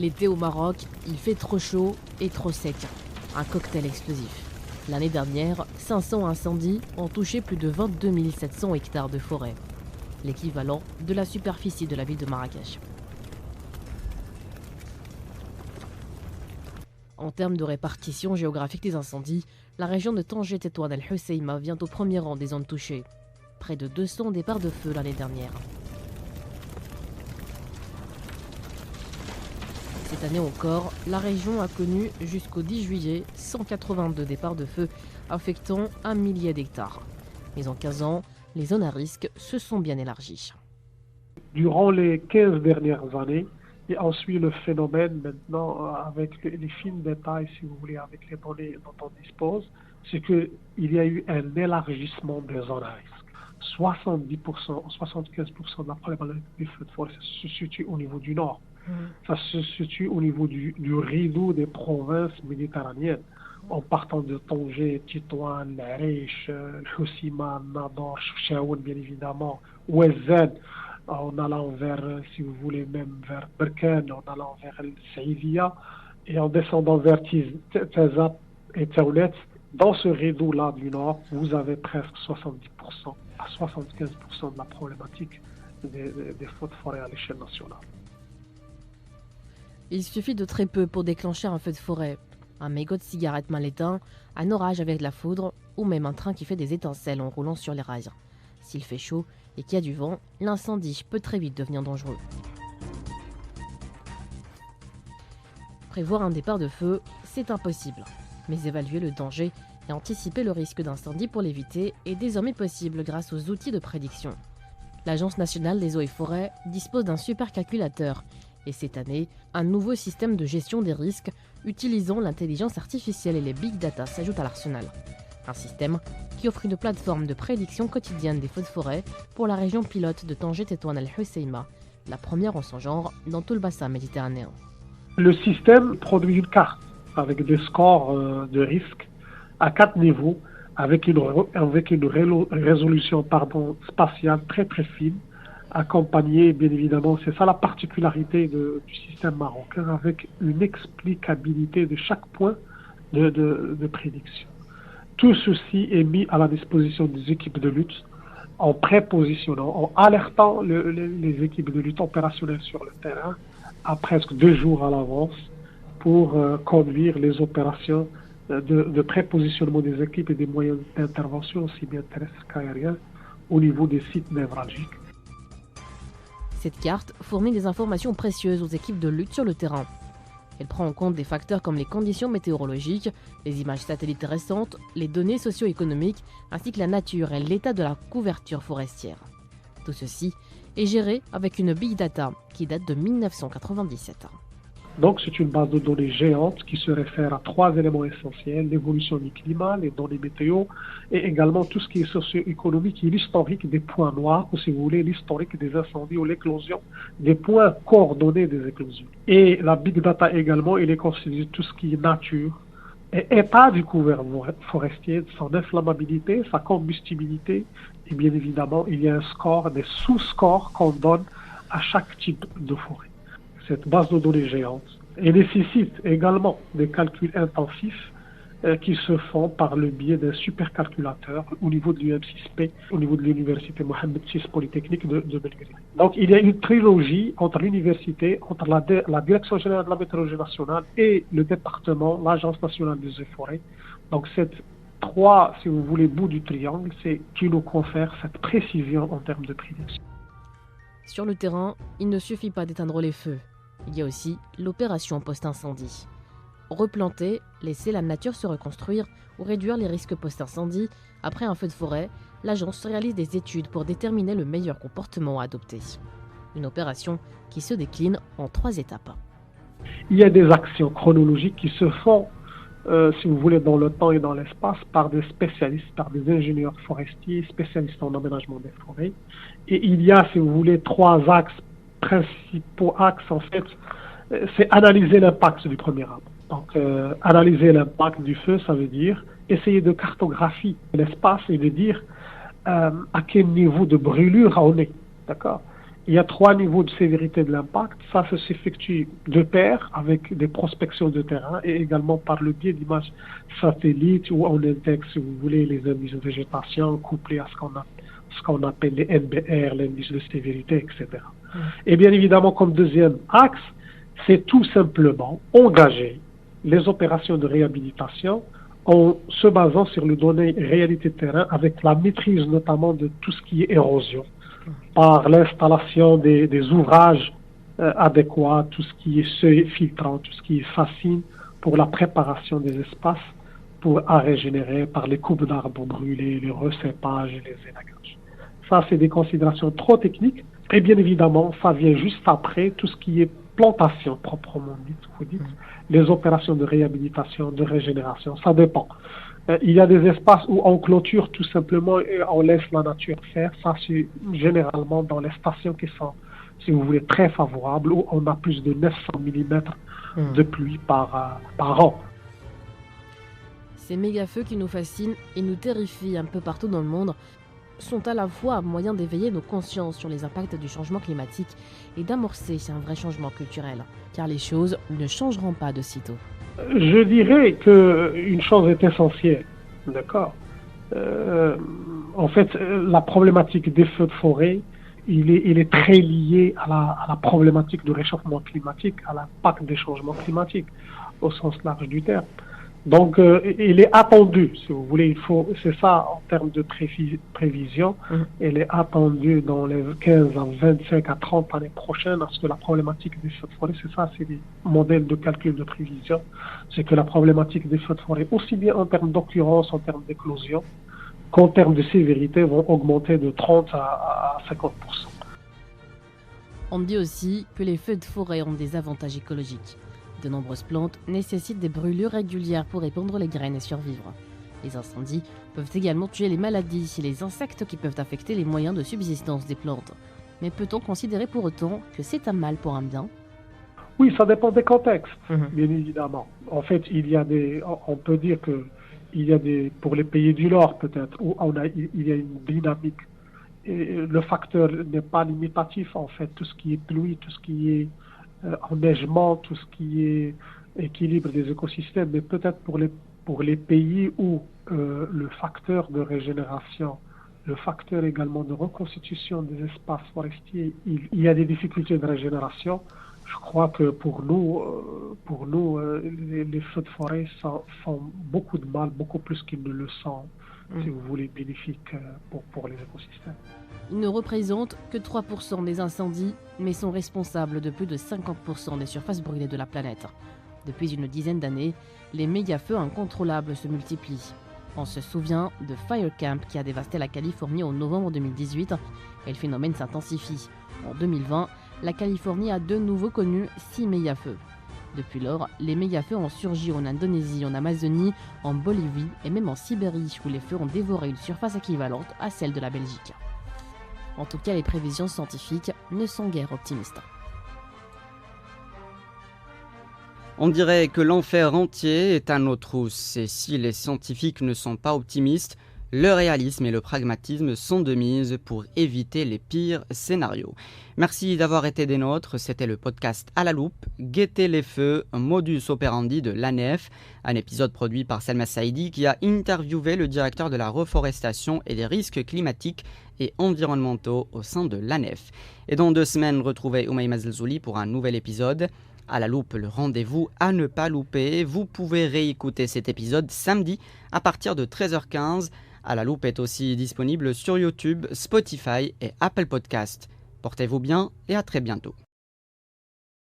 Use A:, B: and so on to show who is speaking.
A: L'été au Maroc, il fait trop chaud et trop sec. Un cocktail explosif. L'année dernière, 500 incendies ont touché plus de 22 700 hectares de forêt. L'équivalent de la superficie de la ville de Marrakech. En termes de répartition géographique des incendies, la région de Tanger-Tétouan el-Hoceima vient au premier rang des zones touchées. Près de 200 départs de feu l'année dernière. Cette année encore, la région a connu jusqu'au 10 juillet 182 départs de feu affectant 1 millier d'hectares. Mais en 15 ans, les zones à risque se sont bien élargies.
B: Durant les 15 dernières années, et ensuite le phénomène maintenant avec les fines détails, si vous voulez, avec les données dont on dispose, c'est qu'il y a eu un élargissement des zones à risque. 70%, 75% de la problématique des feux de forêt se situe au niveau du nord. Ça se situe au niveau du rideau des provinces méditerranéennes, en partant de Tanger, Tétouan, Arish, Hoceima, Nador, Chefchaouen, bien évidemment, Ouazzane, en allant vers, si vous voulez, même vers Berkane, en allant vers Saïdia, et en descendant vers Tazap et Taoulet. Dans ce rideau-là du nord, vous avez presque 70% à 75% de la problématique des feux de forêt à l'échelle nationale.
A: Il suffit de très peu pour déclencher un feu de forêt. Un mégot de cigarette mal éteint, un orage avec de la foudre, ou même un train qui fait des étincelles en roulant sur les rails. S'il fait chaud et qu'il y a du vent, l'incendie peut très vite devenir dangereux. Prévoir un départ de feu, c'est impossible. Mais évaluer le danger et anticiper le risque d'incendie pour l'éviter est désormais possible grâce aux outils de prédiction. L'Agence nationale des eaux et forêts dispose d'un supercalculateur et cette année, un nouveau système de gestion des risques utilisant l'intelligence artificielle et les big data s'ajoute à l'arsenal. Un système qui offre une plateforme de prédiction quotidienne des feux de forêt pour la région pilote de Tanger-Tétouan el-Hoceima, la première en son genre dans tout le bassin méditerranéen.
B: Le système produit une carte avec des scores de risque à 4 niveaux, avec une résolution spatiale très très fine, accompagnée, bien évidemment, c'est ça la particularité du système marocain, avec une explicabilité de chaque point de prédiction. Tout ceci est mis à la disposition des équipes de lutte en prépositionnant, en alertant les équipes de lutte opérationnelles sur le terrain à presque 2 jours à l'avance pour conduire les opérations de prépositionnement des équipes et des moyens d'intervention, aussi bien terrestres qu'aériens, au niveau des sites névralgiques.
A: Cette carte fournit des informations précieuses aux équipes de lutte sur le terrain. Elle prend en compte des facteurs comme les conditions météorologiques, les images satellites récentes, les données socio-économiques, ainsi que la nature et l'état de la couverture forestière. Tout ceci est géré avec une big data qui date de 1997.
B: Donc c'est une base de données géante qui se réfère à 3 éléments essentiels, l'évolution du climat, les données météo et également tout ce qui est socio-économique et l'historique des points noirs, ou si vous voulez l'historique des incendies ou l'éclosion, des points coordonnés des éclosions. Et la big data également, il est constitué de tout ce qui est nature et état du couvert forestier, son inflammabilité, sa combustibilité et bien évidemment il y a un score, des sous-scores qu'on donne à chaque type de forêt. Cette base de données géante et nécessite également des calculs intensifs qui se font par le biais d'un supercalculateur au niveau de l'UM6P, au niveau de l'université Mohamed VI Polytechnique de Belgrade. Donc il y a une trilogie entre l'université, entre la Direction générale de la météorologie nationale et le département, l'Agence nationale des eaux et forêts. Donc ces 3, si vous voulez, bouts du triangle, c'est qui nous confère cette précision en termes de prédiction.
A: Sur le terrain, il ne suffit pas d'éteindre les feux. Il y a aussi l'opération post-incendie. Replanter, laisser la nature se reconstruire ou réduire les risques post-incendie, après un feu de forêt, l'agence réalise des études pour déterminer le meilleur comportement à adopter. Une opération qui se décline en 3 étapes.
B: Il y a des actions chronologiques qui se font, si vous voulez, dans le temps et dans l'espace par des spécialistes, par des ingénieurs forestiers, spécialistes en aménagement des forêts. Et il y a, si vous voulez, 3 principaux axes, en fait, c'est analyser l'impact du premier arbre. Donc, analyser l'impact du feu, ça veut dire essayer de cartographier l'espace et de dire à quel niveau de brûlure on est, d'accord? Il y a 3 niveaux de sévérité de l'impact. Ça s'effectue de pair avec des prospections de terrain et également par le biais d'images satellites où on intègre, si vous voulez, les indices de végétation couplés à ce qu'on appelle les NBR, l'indice de sévérité, etc. Et bien évidemment, comme deuxième axe, c'est tout simplement engager les opérations de réhabilitation en se basant sur les données réalité de terrain avec la maîtrise notamment de tout ce qui est érosion, par l'installation des ouvrages adéquats, tout ce qui est seuil filtrant, tout ce qui est fascine pour la préparation des espaces pour à régénérer, par les coupes d'arbres brûlés, les recépages et les élagages. Ça, c'est des considérations trop techniques. Et bien évidemment, ça vient juste après tout ce qui est plantation proprement dite, vous dites, les opérations de réhabilitation, de régénération, ça dépend. Il y a des espaces où on clôture tout simplement et on laisse la nature faire. Ça, c'est généralement dans les stations qui sont, si vous voulez, très favorables, où on a plus de 900 mm de pluie par an.
A: Ces méga-feux qui nous fascinent et nous terrifient un peu partout dans le monde sont à la fois un moyen d'éveiller nos consciences sur les impacts du changement climatique et d'amorcer un vrai changement culturel, car les choses ne changeront pas de sitôt.
B: Je dirais qu'une chose est essentielle, d'accord. En fait, la problématique des feux de forêt, il est très lié à la problématique du réchauffement climatique, à l'impact des changements climatiques, au sens large du terme. Donc, il est attendu, si vous voulez, c'est ça en termes de prévision, il est attendu dans les 15 à 25 à 30 années prochaines, parce que la problématique des feux de forêt, c'est ça, c'est les modèles de calcul de prévision, c'est que la problématique des feux de forêt, aussi bien en termes d'occurrence, en termes d'éclosion, qu'en termes de sévérité, vont augmenter de 30 à 50%.
A: On dit aussi que les feux de forêt ont des avantages écologiques. De nombreuses plantes nécessitent des brûlures régulières pour répandre les graines et survivre. Les incendies peuvent également tuer les maladies et les insectes qui peuvent affecter les moyens de subsistance des plantes. Mais peut-on considérer pour autant que c'est un mal pour un bien ?
B: Oui, ça dépend des contextes, bien évidemment. En fait, on peut dire que il y a pour les pays du Nord peut-être, où il y a une dynamique. Et le facteur n'est pas limitatif, en fait, tout ce qui est pluie, tout ce qui est enneigement, tout ce qui est équilibre des écosystèmes, mais peut-être pour les pays où le facteur de régénération, le facteur également de reconstitution des espaces forestiers, il y a des difficultés de régénération. Je crois que pour nous, les feux de forêt font beaucoup de mal, beaucoup plus qu'ils ne le sont, si vous voulez, bénéfiques pour les écosystèmes.
A: Ils ne représentent que 3% des incendies, mais sont responsables de plus de 50% des surfaces brûlées de la planète. Depuis une dizaine d'années, les méga-feux incontrôlables se multiplient. On se souvient de Fire Camp qui a dévasté la Californie en novembre 2018, et le phénomène s'intensifie. En 2020, la Californie a de nouveau connu 6 méga-feux. Depuis lors, les méga-feux ont surgi en Indonésie, en Amazonie, en Bolivie et même en Sibérie, où les feux ont dévoré une surface équivalente à celle de la Belgique. En tout cas, les prévisions scientifiques ne sont guère optimistes.
C: On dirait que l'enfer entier est à nos trousses, et si les scientifiques ne sont pas optimistes, le réalisme et le pragmatisme sont de mise pour éviter les pires scénarios. Merci d'avoir été des nôtres, c'était le podcast À la loupe, Guetter les feux, un modus operandi de l'ANEF, un épisode produit par Selma Saidi qui a interviewé le directeur de la reforestation et des risques climatiques et environnementaux au sein de l'ANEF. Et dans 2 semaines, retrouvez Oumaima Zelzouli pour un nouvel épisode. À la loupe, le rendez-vous à ne pas louper. Vous pouvez réécouter cet épisode samedi à partir de 13h15. À la loupe est aussi disponible sur YouTube, Spotify et Apple Podcast. Portez-vous bien et à très bientôt.